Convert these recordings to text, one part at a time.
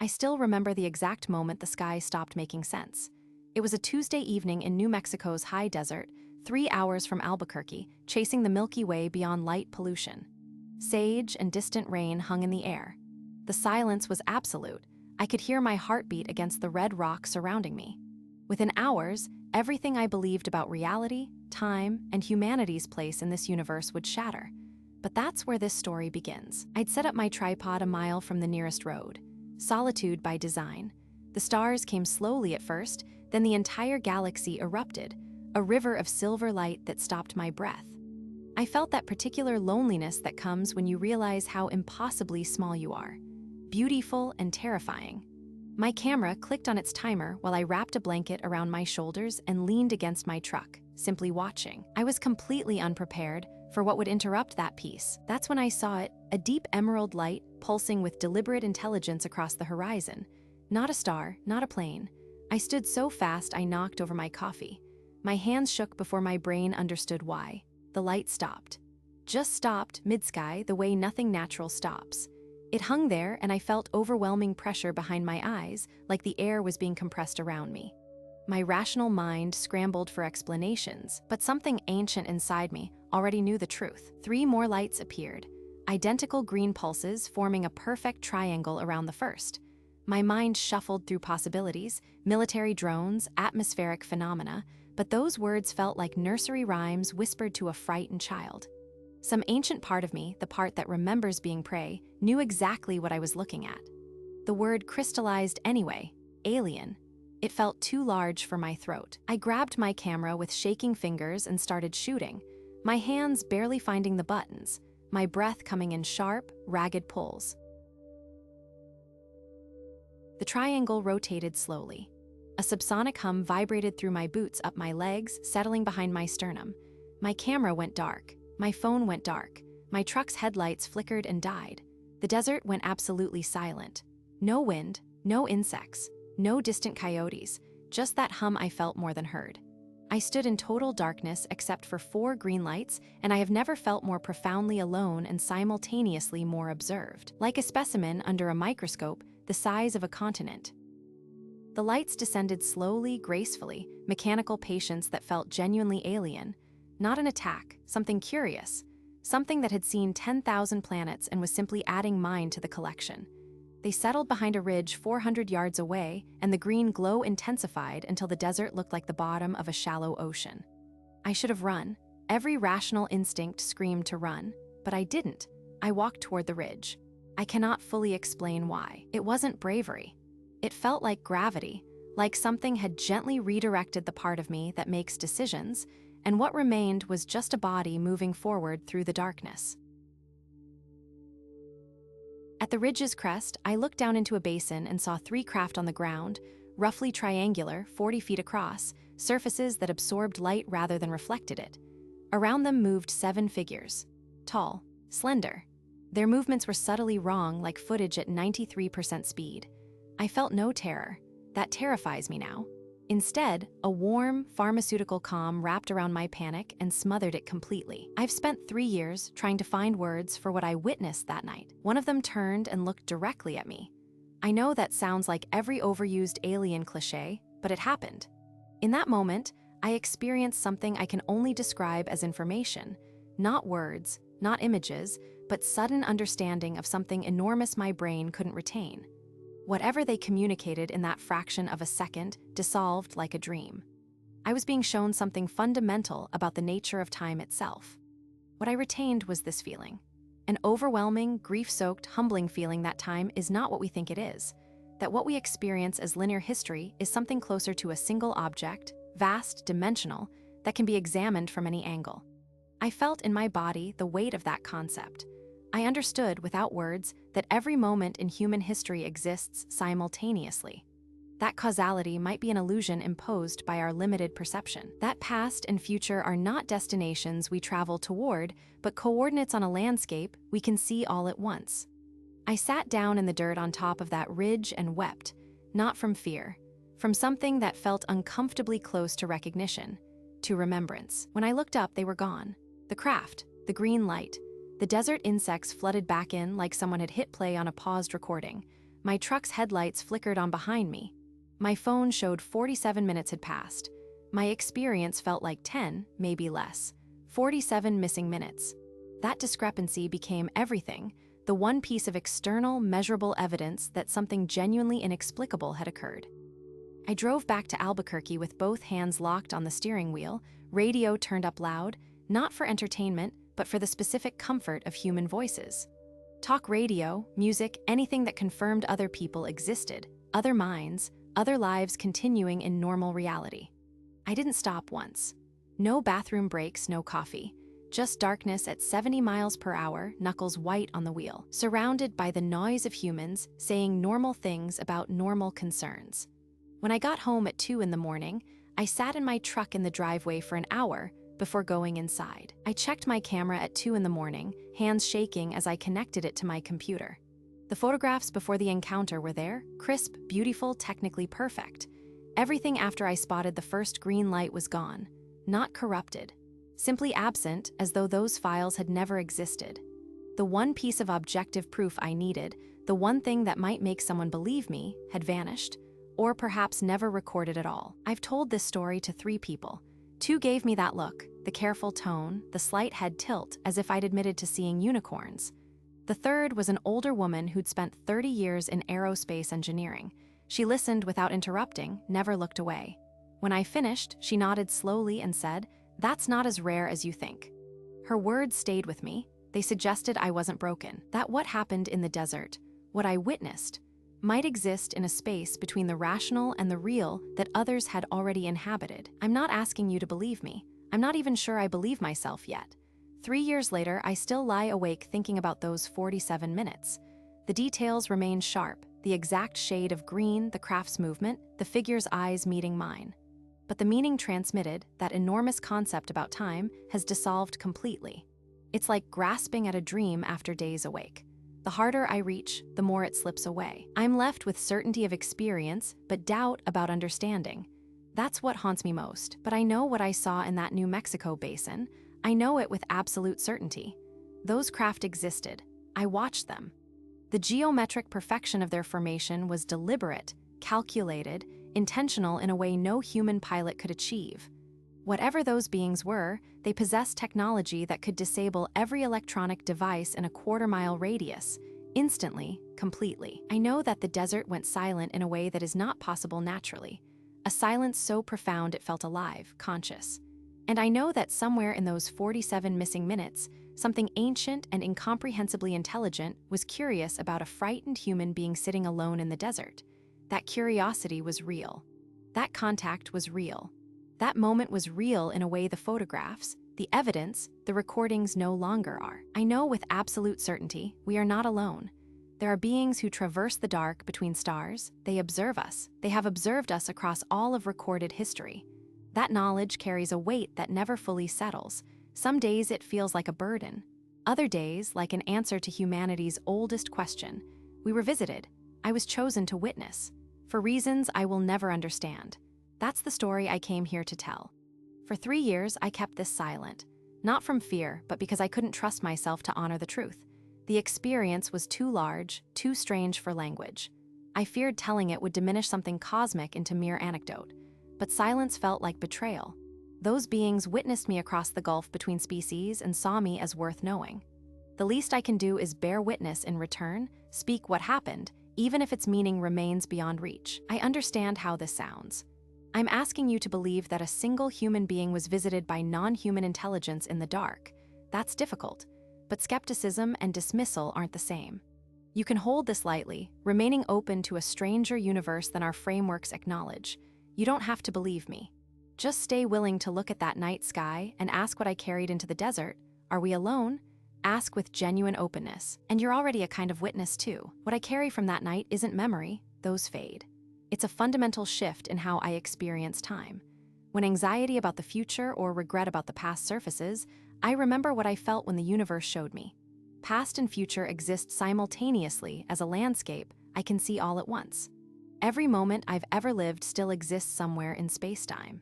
I still remember the exact moment the sky stopped making sense. It was a Tuesday evening in New Mexico's high desert, 3 hours from Albuquerque, chasing the Milky Way beyond light pollution. Sage and distant rain hung in the air. The silence was absolute. I could hear my heartbeat against the red rock surrounding me. Within hours, everything I believed about reality, time, and humanity's place in this universe would shatter. But that's where this story begins. I'd set up my tripod a mile from the nearest road. Solitude by design. The stars came slowly at first, then the entire galaxy erupted, a river of silver light that stopped my breath. I felt that particular loneliness that comes when you realize how impossibly small you are. Beautiful and terrifying. My camera clicked on its timer while I wrapped a blanket around my shoulders and leaned against my truck, simply watching. I was completely unprepared for what would interrupt that peace. That's when I saw it, a deep emerald light pulsing with deliberate intelligence across the horizon. Not a star, not a plane. I stood so fast I knocked over my coffee. My hands shook before my brain understood why. The light stopped. Just stopped, mid-sky, the way nothing natural stops. It hung there, and I felt overwhelming pressure behind my eyes, like the air was being compressed around me. My rational mind scrambled for explanations, but something ancient inside me already knew the truth. 3 more lights appeared, identical green pulses forming a perfect triangle around the first. My mind shuffled through possibilities, military drones, atmospheric phenomena, but those words felt like nursery rhymes whispered to a frightened child. Some ancient part of me, the part that remembers being prey, knew exactly what I was looking at. The word crystallized anyway, alien. It felt too large for my throat. I grabbed my camera with shaking fingers and started shooting, my hands barely finding the buttons, my breath coming in sharp, ragged pulls. The triangle rotated slowly. A subsonic hum vibrated through my boots up my legs, settling behind my sternum. My camera went dark. My phone went dark. My truck's headlights flickered and died. The desert went absolutely silent. No wind, no insects, no distant coyotes, just that hum I felt more than heard. I stood in total darkness except for 4 green lights, and I have never felt more profoundly alone and simultaneously more observed. Like a specimen under a microscope, the size of a continent. The lights descended slowly, gracefully, mechanical patience that felt genuinely alien. Not an attack, something curious. Something that had seen 10,000 planets and was simply adding mine to the collection. They settled behind a ridge 400 yards away, and the green glow intensified until the desert looked like the bottom of a shallow ocean. I should have run. Every rational instinct screamed to run, but I didn't. I walked toward the ridge. I cannot fully explain why. It wasn't bravery. It felt like gravity, like something had gently redirected the part of me that makes decisions, and what remained was just a body moving forward through the darkness. At the ridge's crest, I looked down into a basin and saw 3 craft on the ground, roughly triangular, 40 feet across, surfaces that absorbed light rather than reflected it. Around them moved 7 figures. Tall, slender. Their movements were subtly wrong, like footage at 93% speed. I felt no terror. That terrifies me now. Instead, a warm, pharmaceutical calm wrapped around my panic and smothered it completely. I've spent 3 years trying to find words for what I witnessed that night. One of them turned and looked directly at me. I know that sounds like every overused alien cliché, but it happened. In that moment, I experienced something I can only describe as information. Not words, not images, but sudden understanding of something enormous my brain couldn't retain. Whatever they communicated in that fraction of a second dissolved like a dream. I was being shown something fundamental about the nature of time itself. What I retained was this feeling. An overwhelming, grief-soaked, humbling feeling that time is not what we think it is. That what we experience as linear history is something closer to a single object, vast, dimensional, that can be examined from any angle. I felt in my body the weight of that concept. I understood, without words, that every moment in human history exists simultaneously. That causality might be an illusion imposed by our limited perception. That past and future are not destinations we travel toward, but coordinates on a landscape we can see all at once. I sat down in the dirt on top of that ridge and wept, not from fear, from something that felt uncomfortably close to recognition, to remembrance. When I looked up, they were gone. The craft, the green light, the desert insects flooded back in like someone had hit play on a paused recording. My truck's headlights flickered on behind me. My phone showed 47 minutes had passed. My experience felt like 10, maybe less. 47 missing minutes. That discrepancy became everything, the one piece of external, measurable evidence that something genuinely inexplicable had occurred. I drove back to Albuquerque with both hands locked on the steering wheel, radio turned up loud, not for entertainment, but for the specific comfort of human voices. Talk radio, music, anything that confirmed other people existed, other minds, other lives continuing in normal reality. I didn't stop once. No bathroom breaks, no coffee. Just darkness at 70 miles per hour, knuckles white on the wheel, surrounded by the noise of humans saying normal things about normal concerns. When I got home at 2 in the morning, I sat in my truck in the driveway for an hour before going inside. I checked my camera at 2 in the morning, hands shaking as I connected it to my computer. The photographs before the encounter were there, crisp, beautiful, technically perfect. Everything after I spotted the first green light was gone, not corrupted, simply absent, as though those files had never existed. The one piece of objective proof I needed, the one thing that might make someone believe me, had vanished, or perhaps never recorded at all. I've told this story to 3 people. 2 gave me that look, the careful tone, the slight head tilt, as if I'd admitted to seeing unicorns. The third was an older woman who'd spent 30 years in aerospace engineering. She listened without interrupting, never looked away. When I finished, she nodded slowly and said, "That's not as rare as you think." Her words stayed with me. They suggested I wasn't broken, that what happened in the desert, what I witnessed, might exist in a space between the rational and the real that others had already inhabited. I'm not asking you to believe me. I'm not even sure I believe myself yet. 3 years later, I still lie awake thinking about those 47 minutes. The details remain sharp, the exact shade of green, the craft's movement, the figure's eyes meeting mine. But the meaning transmitted, that enormous concept about time, has dissolved completely. It's like grasping at a dream after days awake. The harder I reach, the more it slips away. I'm left with certainty of experience, but doubt about understanding. That's what haunts me most, but I know what I saw in that New Mexico basin. I know it with absolute certainty. Those craft existed. I watched them. The geometric perfection of their formation was deliberate, calculated, intentional in a way no human pilot could achieve. Whatever those beings were, they possessed technology that could disable every electronic device in a quarter-mile radius, instantly, completely. I know that the desert went silent in a way that is not possible naturally, a silence so profound it felt alive, conscious. And I know that somewhere in those 47 missing minutes, something ancient and incomprehensibly intelligent was curious about a frightened human being sitting alone in the desert. That curiosity was real. That contact was real. That moment was real in a way the photographs, the evidence, the recordings no longer are. I know with absolute certainty we are not alone. There are beings who traverse the dark between stars. They observe us. They have observed us across all of recorded history. That knowledge carries a weight that never fully settles. Some days it feels like a burden. Other days, like an answer to humanity's oldest question. We were visited. I was chosen to witness. For reasons I will never understand. That's the story I came here to tell. For 3 years, I kept this silent. Not from fear, but because I couldn't trust myself to honor the truth. The experience was too large, too strange for language. I feared telling it would diminish something cosmic into mere anecdote. But silence felt like betrayal. Those beings witnessed me across the gulf between species and saw me as worth knowing. The least I can do is bear witness in return, speak what happened, even if its meaning remains beyond reach. I understand how this sounds. I'm asking you to believe that a single human being was visited by non-human intelligence in the dark. That's difficult, but skepticism and dismissal aren't the same. You can hold this lightly, remaining open to a stranger universe than our frameworks acknowledge. You don't have to believe me. Just stay willing to look at that night sky and ask what I carried into the desert. Are we alone? Ask with genuine openness. And you're already a kind of witness too. What I carry from that night isn't memory, those fade. It's a fundamental shift in how I experience time. When anxiety about the future or regret about the past surfaces, I remember what I felt when the universe showed me. Past and future exist simultaneously as a landscape I can see all at once. Every moment I've ever lived still exists somewhere in space-time.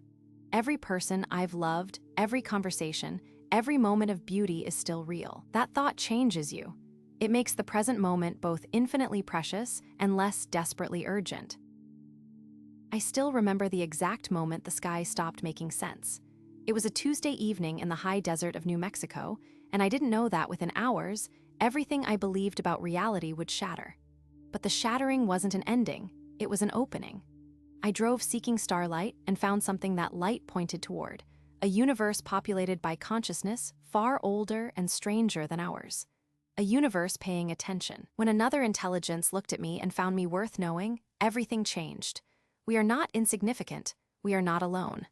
Every person I've loved, every conversation, every moment of beauty is still real. That thought changes you. It makes the present moment both infinitely precious and less desperately urgent. I still remember the exact moment the sky stopped making sense. It was a Tuesday evening in the high desert of New Mexico, and I didn't know that within hours, everything I believed about reality would shatter. But the shattering wasn't an ending, it was an opening. I drove seeking starlight and found something that light pointed toward, a universe populated by consciousness far older and stranger than ours. A universe paying attention. When another intelligence looked at me and found me worth knowing, everything changed. We are not insignificant, we are not alone.